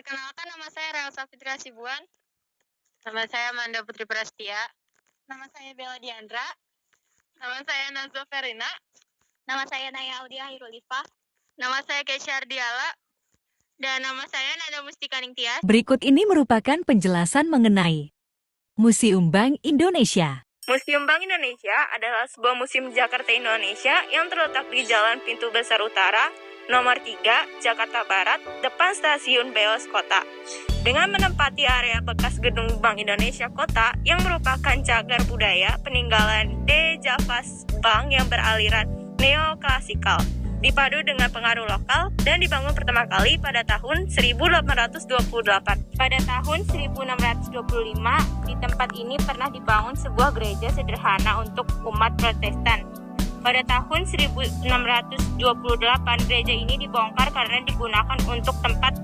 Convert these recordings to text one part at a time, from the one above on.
Perkenalkan, nama saya Relsa Fitria Sibuan. Nama saya Amanda Putri Prastia. Nama saya Bella Diandra. Nama saya Nazwa Verina. Nama saya Naya Audia Hirulifah. Nama saya Kesha Ardiala. Dan nama saya Nada Mustika Ningtyas. Berikut ini merupakan penjelasan mengenai Museum Bank Indonesia. Museum Bank Indonesia adalah sebuah museum Jakarta, Indonesia yang terletak di Jalan Pintu Besar Utara, nomor 3, Jakarta Barat, depan Stasiun Beos Kota. Dengan menempati area bekas gedung Bank Indonesia Kota yang merupakan cagar budaya peninggalan De Javas Bank yang beraliran neoklasikal, dipadu dengan pengaruh lokal dan dibangun pertama kali pada tahun 1828. Pada tahun 1625, di tempat ini pernah dibangun sebuah gereja sederhana untuk umat Protestan. Pada tahun 1628, gereja ini dibongkar karena digunakan untuk tempat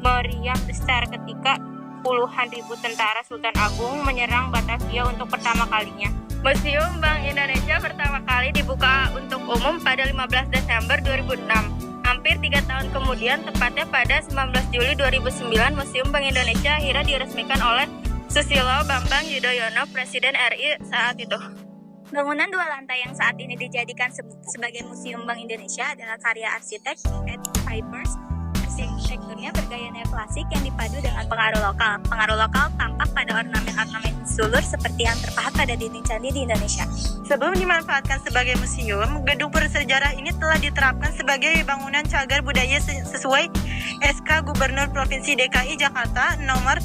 meriam besar ketika puluhan ribu tentara Sultan Agung menyerang Batavia untuk pertama kalinya. Museum Bank Indonesia pertama kali dibuka untuk umum pada 15 Desember 2006. Hampir 3 tahun kemudian, tepatnya pada 19 Juli 2009, Museum Bank Indonesia akhirnya diresmikan oleh Susilo Bambang Yudhoyono, Presiden RI saat itu. Bangunan 2 lantai yang saat ini dijadikan sebagai Museum Bank Indonesia adalah karya arsitek Ed Pipers. Arsitekturnya bergaya neoklasik yang dipadu dengan pengaruh lokal. Pengaruh lokal tampak pada ornamen-ornamen sulur seperti yang terpahat pada dinding candi di Indonesia. Sebelum dimanfaatkan sebagai museum, gedung bersejarah ini telah diterapkan sebagai bangunan cagar budaya sesuai SK Gubernur Provinsi DKI Jakarta nomor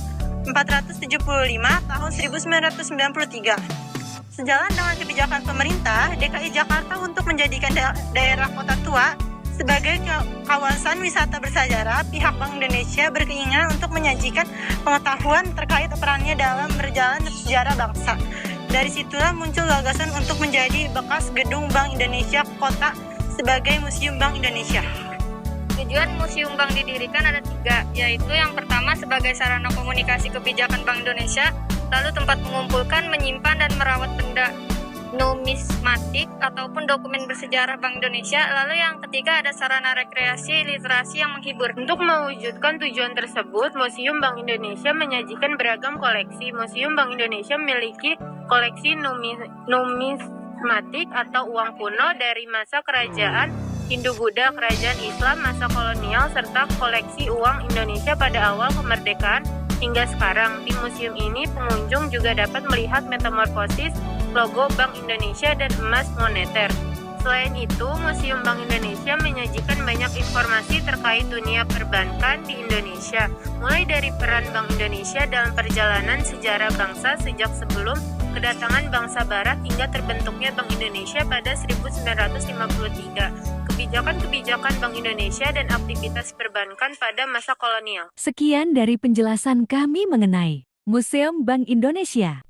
475 tahun 1993. Sejalan dengan kebijakan pemerintah DKI Jakarta untuk menjadikan daerah kota tua sebagai kawasan wisata bersejarah, pihak Bank Indonesia berkeinginan untuk menyajikan pengetahuan terkait perannya dalam berjalan sejarah bangsa. Dari situlah muncul gagasan untuk menjadi bekas gedung Bank Indonesia Kota sebagai Museum Bank Indonesia. Tujuan Museum Bank didirikan ada 3, yaitu yang pertama sebagai sarana komunikasi kebijakan Bank Indonesia, lalu tempat mengumpulkan, menyimpan, dan merawat benda numismatik ataupun dokumen bersejarah Bank Indonesia, lalu yang ketiga ada sarana rekreasi, literasi yang menghibur. Untuk mewujudkan tujuan tersebut, Museum Bank Indonesia menyajikan beragam koleksi. Museum Bank Indonesia memiliki koleksi numismatik atau uang kuno dari masa kerajaan Hindu-Buddha, kerajaan Islam, masa kolonial, serta koleksi uang Indonesia pada awal kemerdekaan hingga sekarang. Di museum ini, pengunjung juga dapat melihat metamorfosis logo Bank Indonesia dan emas moneter. Selain itu, Museum Bank Indonesia menyajikan banyak informasi terkait dunia perbankan di Indonesia, mulai dari peran Bank Indonesia dalam perjalanan sejarah bangsa sejak sebelum kedatangan bangsa Barat hingga terbentuknya Bank Indonesia pada 1953, kebijakan-kebijakan Bank Indonesia dan aktivitas perbankan pada masa kolonial. Sekian dari penjelasan kami mengenai Museum Bank Indonesia.